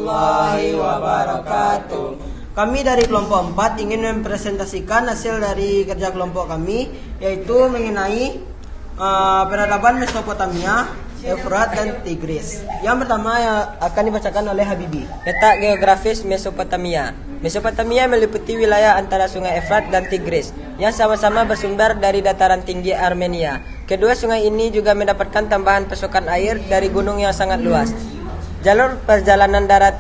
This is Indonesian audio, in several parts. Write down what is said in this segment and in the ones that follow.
warahmatullahi wabarakatuh. Kami dari kelompok 4 ingin mempresentasikan hasil dari kerja kelompok kami, yaitu mengenai peradaban Mesopotamia, Efrat dan Tigris. Yang pertama akan dibacakan oleh Habibi. Letak geografis Mesopotamia. Mesopotamia meliputi wilayah antara sungai Efrat dan Tigris yang sama-sama bersumber dari dataran tinggi Armenia. Kedua sungai ini juga mendapatkan tambahan pasokan air dari gunung yang sangat luas. Jalur perjalanan darat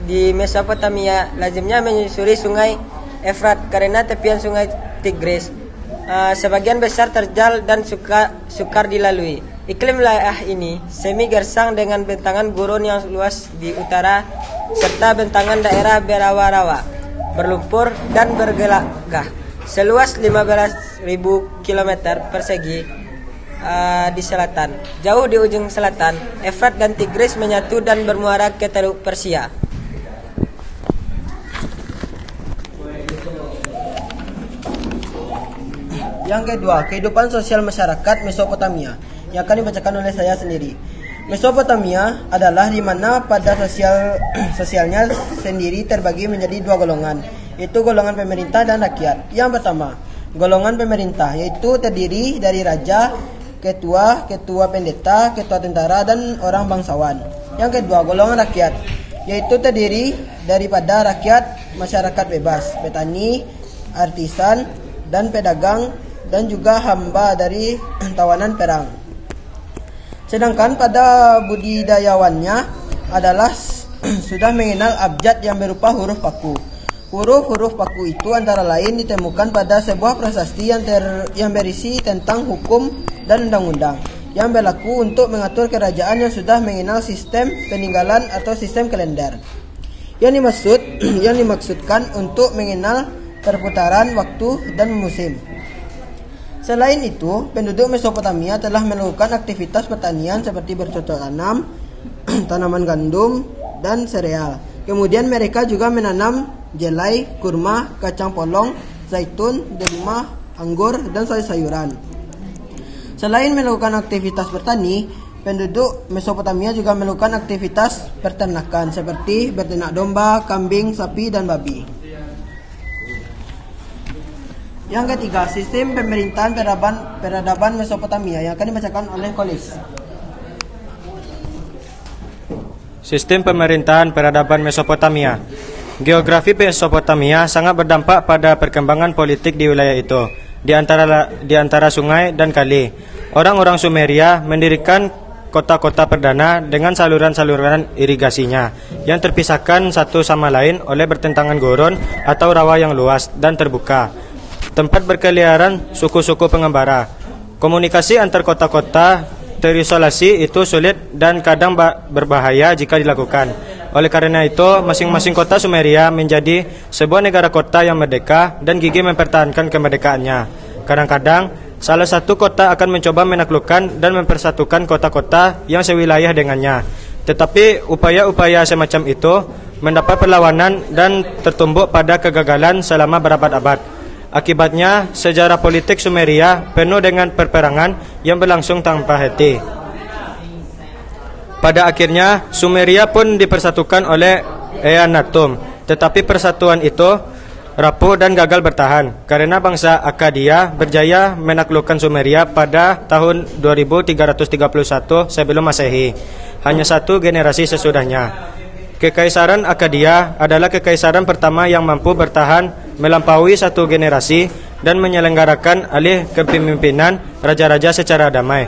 di Mesopotamia lazimnya menyusuri sungai Efrat karena tepian sungai Tigris sebagian besar terjal dan sukar dilalui. Iklim wilayah ini semi gersang dengan bentangan gurun yang luas di utara serta bentangan daerah berawa-rawa, berlumpur dan bergelagah seluas 15.000 km persegi di selatan. Jauh di ujung selatan, Efrat dan Tigris menyatu dan bermuara ke Teluk Persia. Yang kedua, kehidupan sosial masyarakat Mesopotamia yang akan dibacakan oleh saya sendiri. Mesopotamia adalah di mana pada sosialnya sendiri terbagi menjadi dua golongan, yaitu golongan pemerintah dan rakyat. Yang pertama, golongan pemerintah, yaitu terdiri dari raja, ketua pendeta, ketua tentara, dan orang bangsawan. Yang kedua, golongan rakyat, yaitu terdiri daripada rakyat masyarakat bebas, petani, artisan, dan pedagang, dan juga hamba dari tawanan perang. Sedangkan pada budidayawannya adalah sudah mengenal abjad yang berupa huruf paku. Huruf-huruf paku itu antara lain ditemukan pada sebuah prasasti yang berisi tentang hukum dan undang-undang yang berlaku untuk mengatur kerajaan yang sudah mengenal sistem peninggalan atau sistem kalender. Yang dimaksudkan untuk mengenal perputaran waktu dan musim. Selain itu, penduduk Mesopotamia telah melakukan aktivitas pertanian seperti bercocok tanam, tanaman gandum, dan sereal. Kemudian mereka juga menanam jelai, kurma, kacang polong, zaitun, delima, anggur, dan sayur-sayuran. Selain melakukan aktivitas bertani, penduduk Mesopotamia juga melakukan aktivitas peternakan seperti berternak domba, kambing, sapi, dan babi. Yang ketiga, sistem pemerintahan peradaban Mesopotamia yang akan dibacakan oleh Kolis. Sistem pemerintahan peradaban Mesopotamia. Geografi Mesopotamia sangat berdampak pada perkembangan politik di wilayah itu, di antara sungai dan kali. Orang-orang Sumeria mendirikan kota-kota perdana dengan saluran-saluran irigasinya yang terpisahkan satu sama lain oleh bertentangan gurun atau rawa yang luas dan terbuka. Tempat berkeliaran suku-suku pengembara. Komunikasi antar kota-kota terisolasi itu sulit dan kadang berbahaya jika dilakukan. Oleh karena itu, masing-masing kota Sumeria menjadi sebuah negara kota yang merdeka dan gigih mempertahankan kemerdekaannya. Kadang-kadang, salah satu kota akan mencoba menaklukkan dan mempersatukan kota-kota yang sewilayah dengannya. Tetapi upaya-upaya semacam itu mendapat perlawanan dan tertumbuk pada kegagalan selama berabad-abad. Akibatnya, sejarah politik Sumeria penuh dengan perperangan yang berlangsung tanpa henti. Pada akhirnya, Sumeria pun dipersatukan oleh Eannatum. Tetapi persatuan itu rapuh dan gagal bertahan karena bangsa Akkadia berjaya menaklukkan Sumeria pada tahun 2331 sebelum Masehi, hanya satu generasi sesudahnya. Kekaisaran Akkadia adalah kekaisaran pertama yang mampu bertahan melampaui satu generasi dan menyelenggarakan alih kepemimpinan raja-raja secara damai.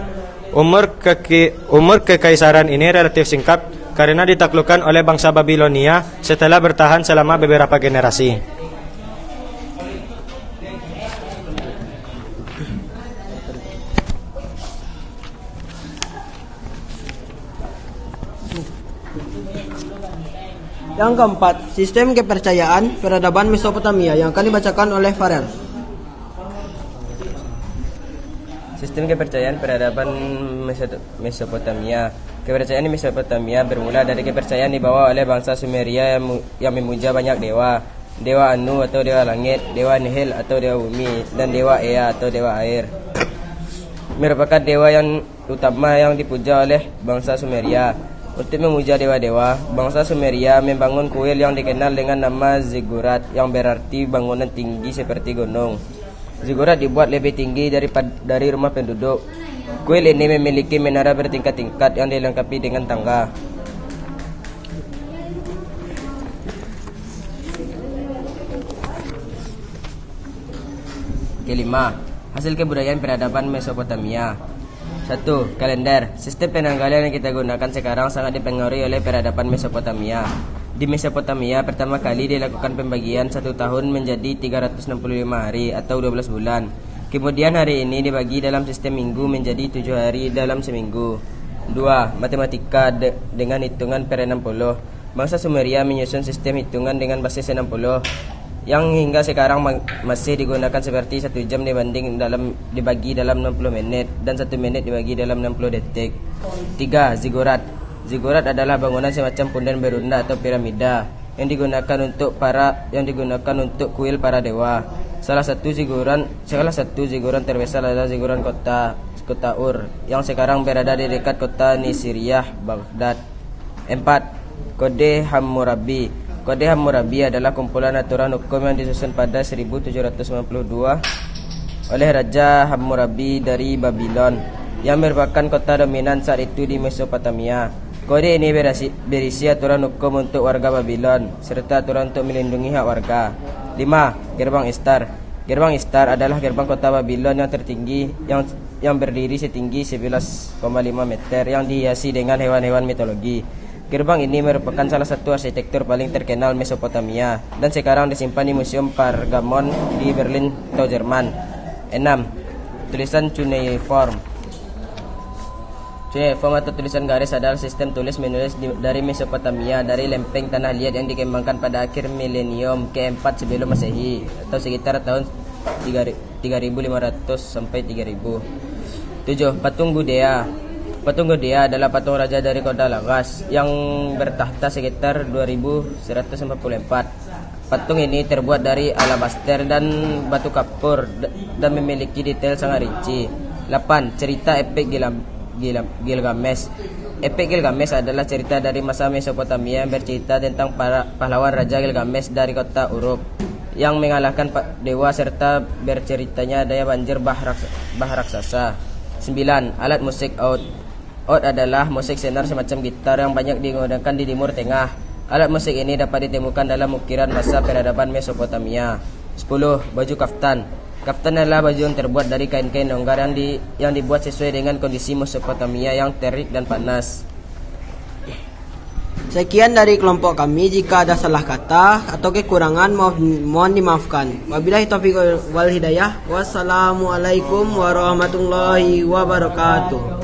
Umur kekaisaran ini relatif singkat karena ditaklukkan oleh bangsa Babilonia setelah bertahan selama beberapa generasi. Yang keempat, sistem kepercayaan peradaban Mesopotamia yang akan dibacakan oleh Farel. Sistem kepercayaan peradaban Mesopotamia. Kepercayaan di Mesopotamia bermula dari kepercayaan dibawa oleh bangsa Sumeria yang memuja banyak dewa. Dewa Anu atau dewa langit, dewa Nihil atau dewa bumi, dan dewa Ea atau dewa air. Merupakan dewa yang utama yang dipuja oleh bangsa Sumeria. Untuk memuja dewa-dewa, bangsa Sumeria membangun kuil yang dikenal dengan nama ziggurat yang berarti bangunan tinggi seperti gunung. Ziggurat dibuat lebih tinggi dari rumah penduduk. Kuil ini memiliki menara bertingkat-tingkat yang dilengkapi dengan tangga. Kelima, hasil kebudayaan peradaban Mesopotamia. 1. Kalender. Sistem penanggalan yang kita gunakan sekarang sangat dipengaruhi oleh peradaban Mesopotamia. Di Mesopotamia pertama kali dilakukan pembagian 1 tahun menjadi 365 hari atau 12 bulan. Kemudian hari ini dibagi dalam sistem minggu menjadi 7 hari dalam seminggu. 2. Matematika dengan hitungan per 60. Bangsa Sumeria menyusun sistem hitungan dengan basis 60 yang hingga sekarang masih digunakan seperti 1 jam dibagi dalam 60 menit dan 1 menit dibagi dalam 60 detik. 3. Ziggurat. Ziggurat adalah bangunan semacam punden berunda atau piramida yang digunakan untuk kuil para dewa. Salah satu ziggurat terbesar adalah ziggurat kota Ur yang sekarang berada di dekat kota Nisiriyah, Baghdad. 4. Kode Hammurabi. Kode Hammurabi adalah kumpulan aturan hukum yang disusun pada 1792 oleh Raja Hammurabi dari Babylon yang merupakan kota dominan saat itu di Mesopotamia. Kode ini berisi aturan hukum untuk warga Babylon serta aturan untuk melindungi hak warga. 5. Gerbang Istar. Gerbang Istar adalah gerbang kota Babylon yang tertinggi yang berdiri setinggi 11,5 meter yang dihiasi dengan hewan-hewan mitologi. Gerbang ini merupakan salah satu arsitektur paling terkenal Mesopotamia dan sekarang disimpan di Museum Pergamon di Berlin atau Jerman. 6. Tulisan cuneiform. Cuneiform atau tulisan garis adalah sistem tulis menulis dari Mesopotamia dari lempeng tanah liat yang dikembangkan pada akhir milenium ke-4 sebelum Masehi atau sekitar tahun 3500 sampai 3000. 7. Patung Gudea. Patung Gudea adalah patung raja dari kota Lagash yang bertahta sekitar 2144. Patung ini terbuat dari alabaster dan batu kapur dan memiliki detail sangat rinci. 8. Cerita epik Gilgamesh. Epik Gilgamesh adalah cerita dari masa Mesopotamia yang bercerita tentang para pahlawan Raja Gilgamesh dari kota Uruk yang mengalahkan dewa serta berceritanya daya banjir bah raksasa. 9. Alat musik oud. Oud adalah musik senar semacam gitar yang banyak digunakan di Timur Tengah. Alat musik ini dapat ditemukan dalam ukiran masa peradaban Mesopotamia. 10. Baju kaftan. Kaftan adalah baju yang terbuat dari kain-kain longgar yang dibuat sesuai dengan kondisi Mesopotamia yang terik dan panas. Sekian dari kelompok kami. Jika ada salah kata atau kekurangan mohon dimaafkan. Wabillahi taufiq wal hidayah. Wassalamualaikum warahmatullahi wabarakatuh.